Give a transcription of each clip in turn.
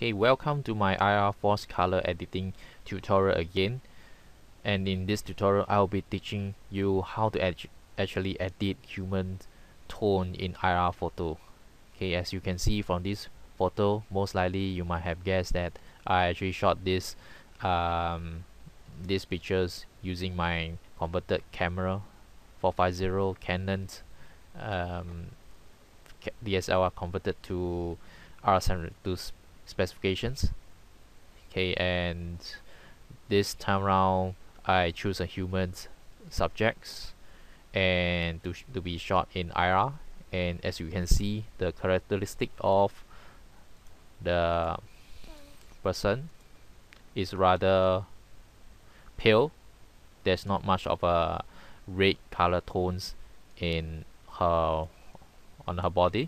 Okay, welcome to my IR force color editing tutorial again. And in this tutorial, I'll be teaching you how to actually edit human tone in IR photo. Okay, as you can see from this photo, most likely you might have guessed that I actually shot these pictures using my converted camera 450 Canon DSLR converted to R72 specifications. Okay, and this time around I choose a human subjects and to be shot in IR. And as you can see, the characteristic of the person is rather pale. There's not much of a red color tones in her on her body,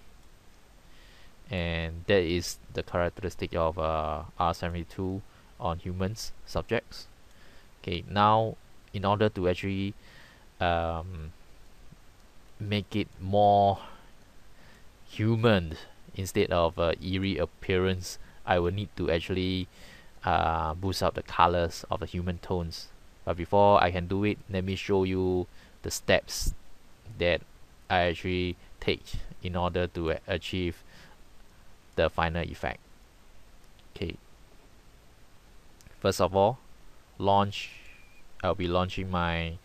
and that is the characteristic of R72 on humans subjects. Okay, now in order to actually make it more human instead of eerie appearance, I will need to actually boost up the colors of the human tones. But before I can do it, let me show you the steps that I actually take in order to achieve the final effect. Okay, first of all, I'll be launching my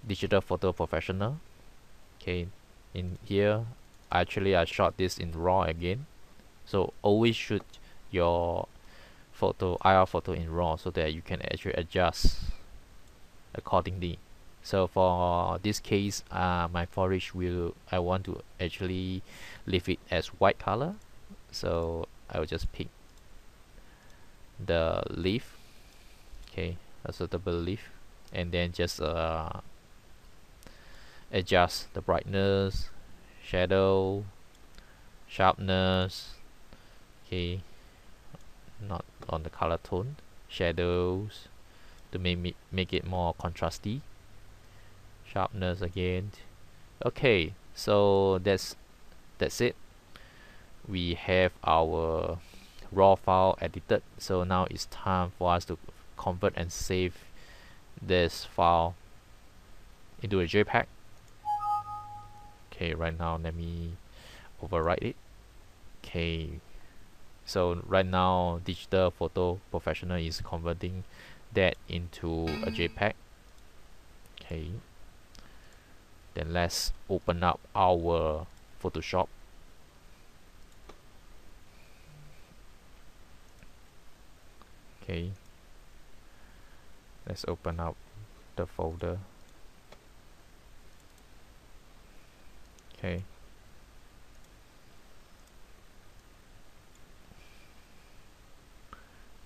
digital photo professional. Okay, in here actually I shot this in RAW again, so always shoot your IR photo in RAW so that you can actually adjust accordingly. So for this case, my foliage I want to actually leave it as white color, so I will just pick the leaf, okay, a suitable leaf, and then just adjust the brightness, shadow, sharpness, okay, not on the color tone, shadows to make it more contrasty, sharpness again. Okay, so that's it. We have our raw file edited, so now it's time for us to convert and save this file into a JPEG. Okay, right now let me overwrite it. Okay, so right now digital photo professional is converting that into a JPEG. Okay, then let's open up our Photoshop. Okay, let's open up the folder. Okay,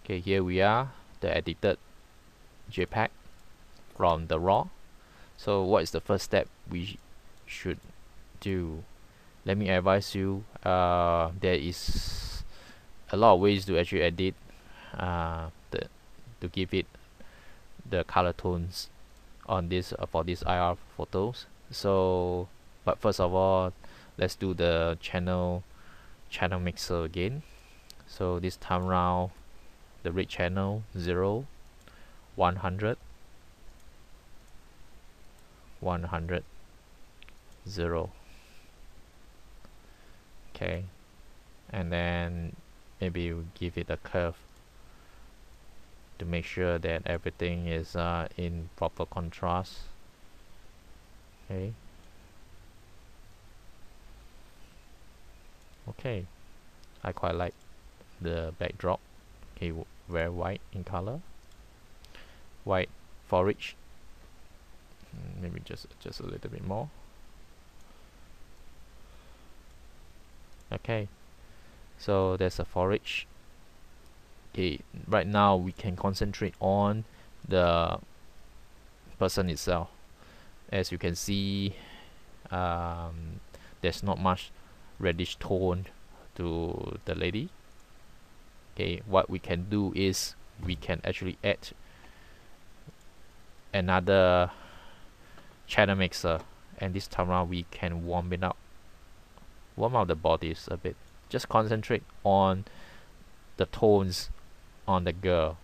okay, here we are, the edited JPEG from the RAW. So what is the first step we should do? Let me advise you, there is a lot of ways to actually edit to give it the color tones on this for these IR photos. So but first of all, let's do the channel mixer again. So this time around, the red channel 0, 100, 100, 0. Okay, and then maybe we give it a curve to make sure that everything is in proper contrast. Okay, okay, I quite like the backdrop. Okay, very white in color, white foliage. Maybe just a little bit more. Okay, so there's a foliage. Okay, right now we can concentrate on the person itself. As you can see, there's not much reddish tone to the lady. Okay, what we can do is we can actually add another channel mixer, and this time around we can warm up the bodies a bit. Just concentrate on the tones on the girl,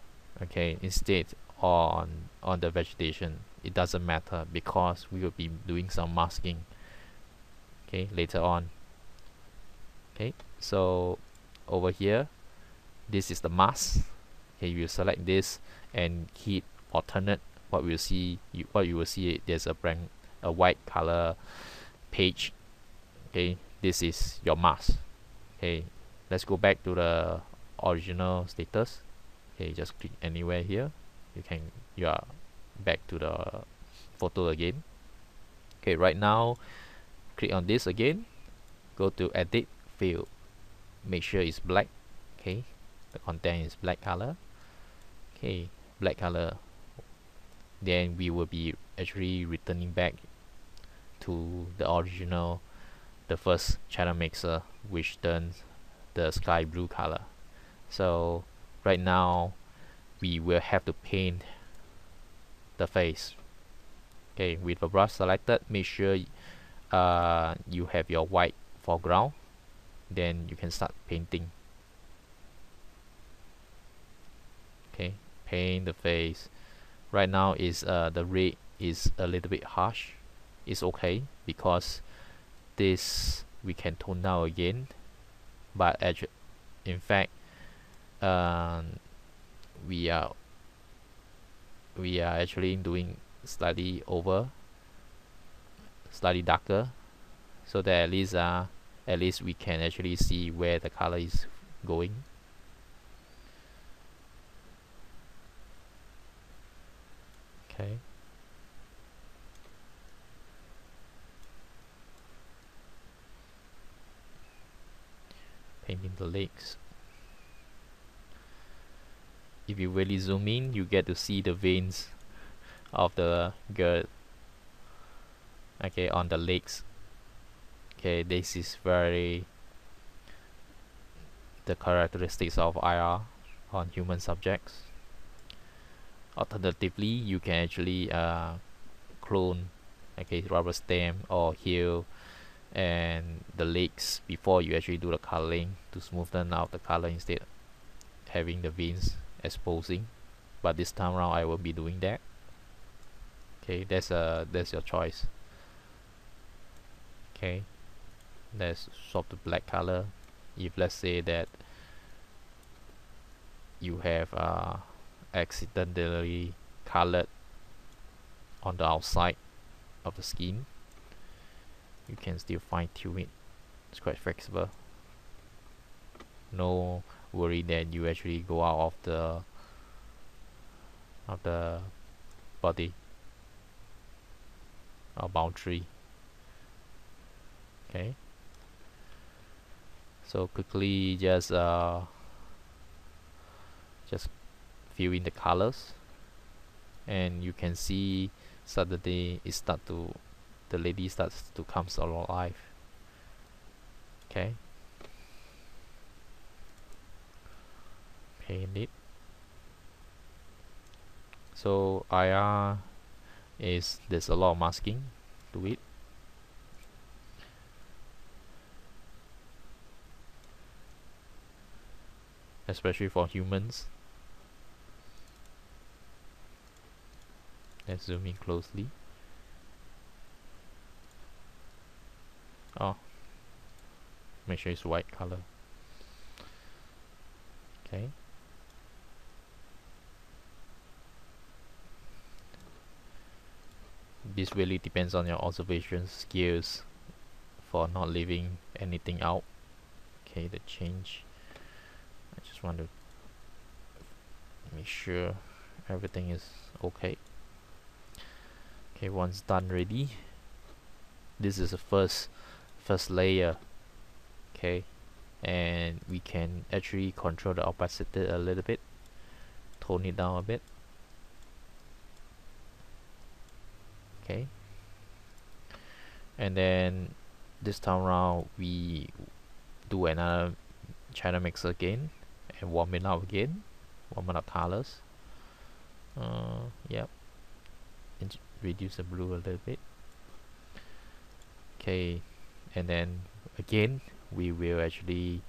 okay, instead on the vegetation. It doesn't matter because we will be doing some masking, okay, later on. Okay, so over here, this is the mask. Okay, you select this and hit alternate. What we'll see, what you will see, there's a white color page. Okay, this is your mask. Okay, let's go back to the original status. Okay, just click anywhere here. You are back to the photo again. Okay, right now, click on this again. Go to edit fill. Make sure it's black. Okay, the content is black color. Okay, black color. Then we will be actually returning back to the original, the first channel mixer, which turns the sky blue color. So right now we will have to paint the face. Okay, with the brush selected, make sure you have your white foreground. Then you can start painting. Okay, paint the face. Right now is the red is a little bit harsh. It's okay because this we can tone down again, but in fact we are actually doing slightly darker, so that at least we can actually see where the color is going. Okay, painting the legs. If you really zoom in, you get to see the veins of the girl, okay, on the legs. Okay, this is very the characteristics of IR on human subjects. Alternatively, you can actually clone, okay, rubber stamp or heel and the legs before you actually do the coloring to smoothen out the color instead of having the veins exposing. But this time around I will be doing that. Okay, that's your choice. Okay, let's swap the black color. If let's say that you have accidentally colored on the outside of the skin, you can still fine tune it. It's quite flexible. No worry that you actually go out of the body or boundary. Okay, so quickly just fill in the colors, and you can see suddenly the lady starts to come alive. Okay, paint it. So IR there's a lot of masking to it. Especially for humans. Let's zoom in closely. Oh, make sure it's white color. Okay. This really depends on your observation skills for not leaving anything out. Okay, the change. I just want to make sure everything is okay. Okay, once done ready, this is the first layer. Okay, and we can actually control the opacity a little bit, tone it down a bit. Okay, and then this time around we do another channel mixer again and warm it up again, warm it up colors. Yep, and reduce the blue a little bit. Okay, and then again we will actually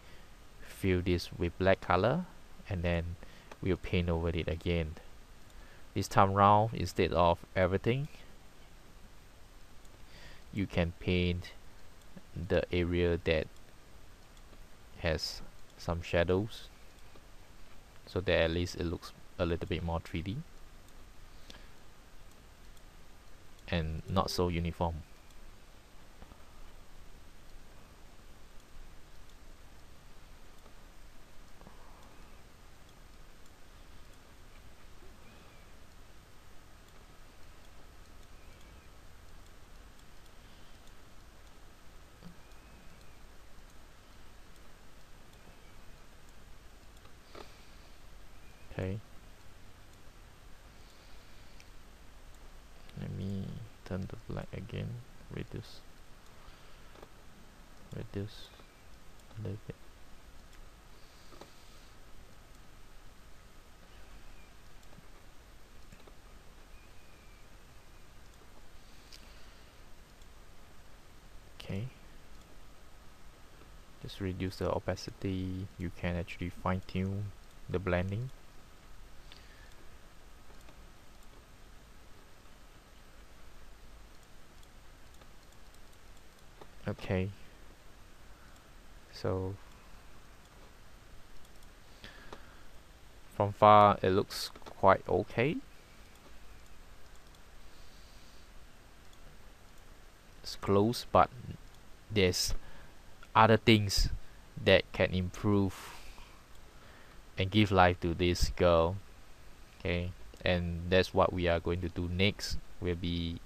fill this with black color and then we'll paint over it again. This time round, instead of everything, you can paint the area that has some shadows, so that at least it looks a little bit more 3D and not so uniform. Okay, let me turn to black again, reduce a little bit. Okay, just reduce the opacity. You can actually fine-tune the blending. Okay, so from far it looks quite okay. It's close, but there's other things that can improve and give life to this girl. Okay, and that's what we are going to do next. We'll be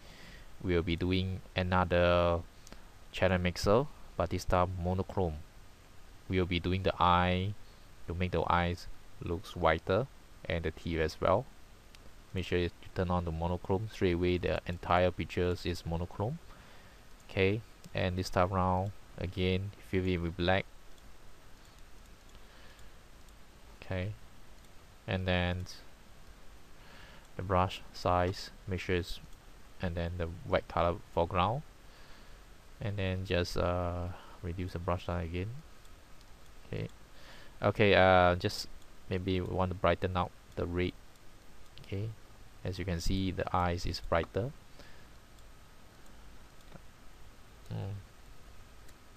doing another channel mixer, but this time monochrome. We'll be doing the eye to make the eyes looks whiter, and the teeth as well. Make sure you turn on the monochrome straight away. The entire pictures is monochrome. Okay, and this time around again fill it with black. Okay, and then the brush size, make sure it's, and then the white color foreground, and then just reduce the brush size again. Okay, just maybe we want to brighten up the red. Okay, as you can see, the eyes is brighter.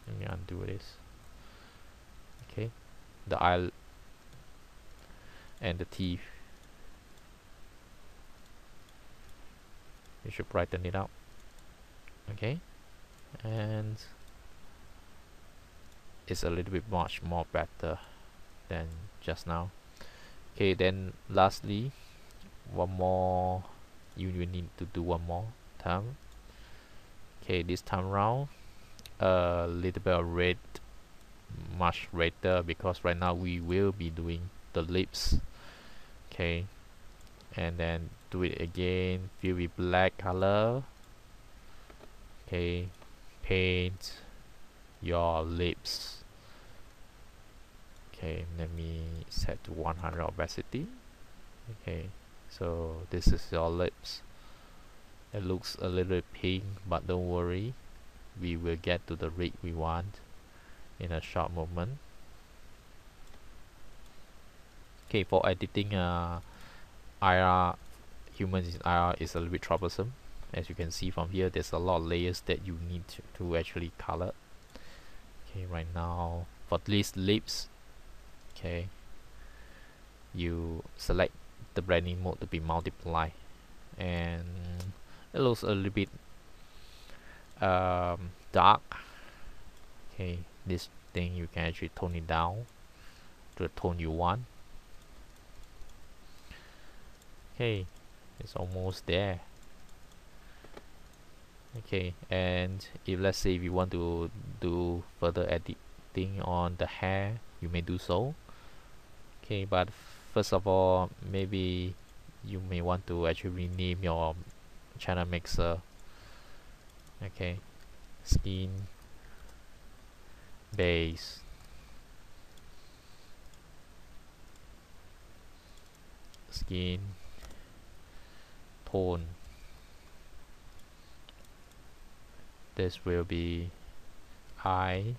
Let me undo this. Okay, the eye and the teeth, you should brighten it up. Okay, and it's a little bit much more better than just now. Okay, then lastly, one more, you need to do one more time. Okay, this time round a little bit of red, much redder, because right now we will be doing the lips. Okay, and then do it again, fill with black color. Okay, paint your lips. Okay, let me set to 100 opacity. Okay, so this is your lips. It looks a little pink, but don't worry, we will get to the red we want in a short moment. Okay, for editing IR, humans in IR is a little bit troublesome. As you can see from here, there's a lot of layers that you need to actually color. Okay, right now for these lips, okay, you select the blending mode to be multiply, and it looks a little bit dark. Okay, this thing you can actually tone it down to the tone you want. Okay, it's almost there. Okay, and if let's say if you want to do further editing on the hair, you may do so. Okay, but first of all, maybe you may want to actually rename your channel mixer. Okay, skin, base, skin, tone. This will be I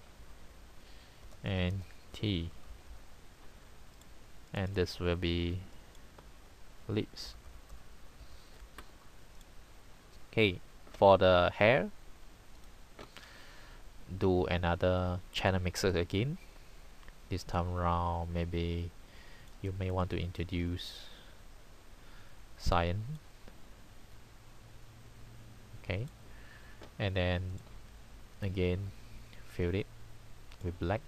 and T. and this will be lips. Okay, for the hair, do another channel mixer again. This time around, maybe you may want to introduce cyan. Okay, and then again fill it with black,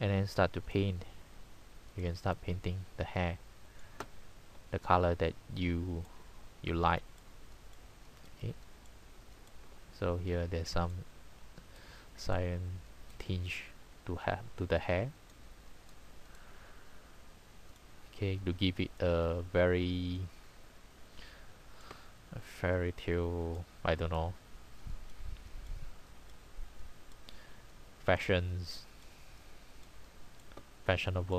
and then start to paint. You can start painting the hair the color that you like. Okay, so here there's some cyan tinge to the hair. Okay, to give it a very fairy tale, I don't know, fashionable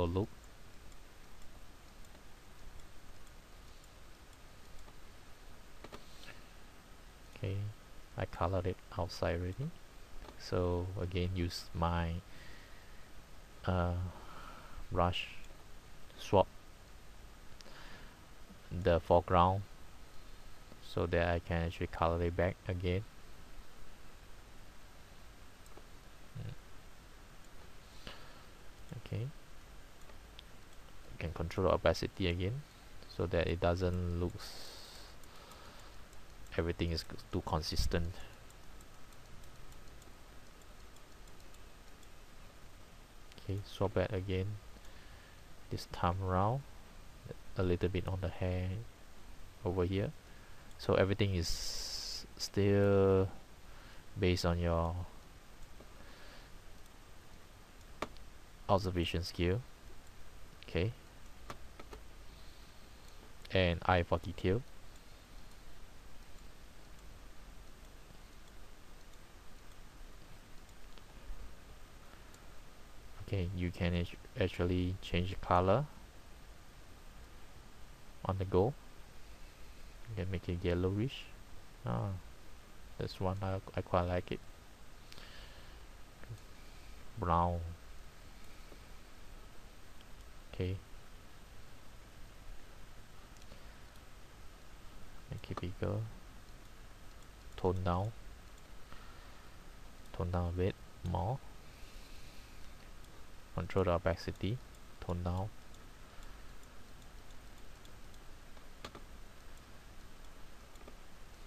look. Okay, I colored it outside already, so again use my brush, swap the foreground so that I can actually color it back again. Okay, you can control the opacity again so that it doesn't look everything is too consistent. Okay, swap that again, this time around a little bit on the hair over here, so everything is still based on your observation skill. Okay, and eye for detail. Okay, you can actually change the color on the go. You can make it yellowish. This one I quite like it. Brown. Okay, make it bigger. Tone down a bit more. Control the opacity, tone down.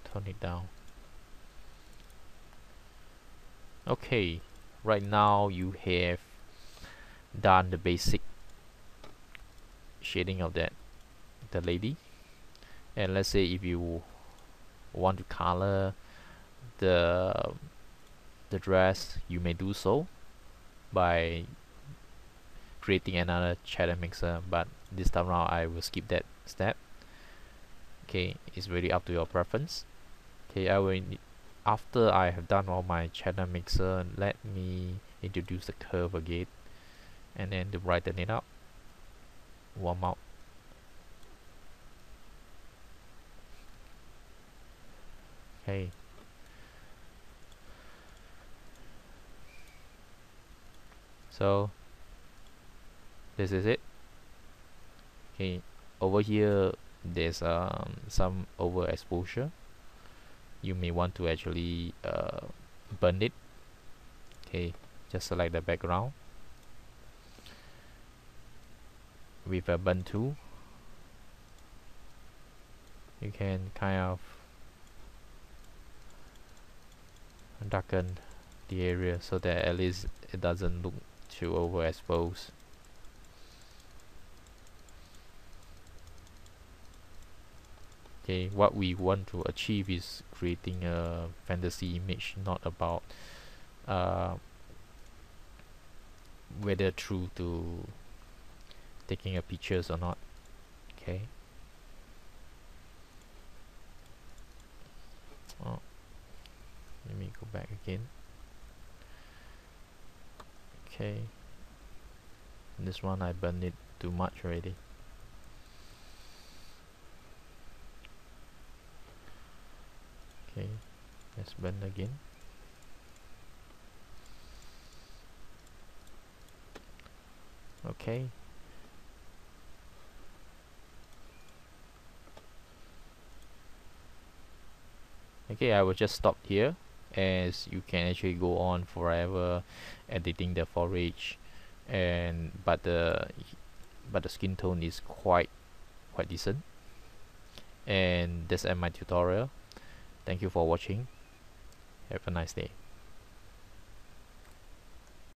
Tone it down. Okay, right now you have done the basic shading of the lady, and let's say if you want to color the dress, you may do so by creating another channel mixer, but this time around I will skip that step. Okay, it's really up to your preference. Okay, after I have done all my channel mixer, let me introduce the curve again, and then to brighten it up, warm up. Okay, so this is it. Okay, over here there's some overexposure. You may want to actually burn it. Okay, just select the background with a burn tool. You can kind of darken the area so that at least it doesn't look too overexposed. Okay, what we want to achieve is creating a fantasy image, not about whether true to taking a pictures or not. Okay. Oh, let me go back again. Okay, this one I burned it too much already. Okay, let's burn again. Okay, Okay, I will just stop here, as you can actually go on forever editing the forage, and but the skin tone is quite decent. And that's my tutorial. Thank you for watching. Have a nice day.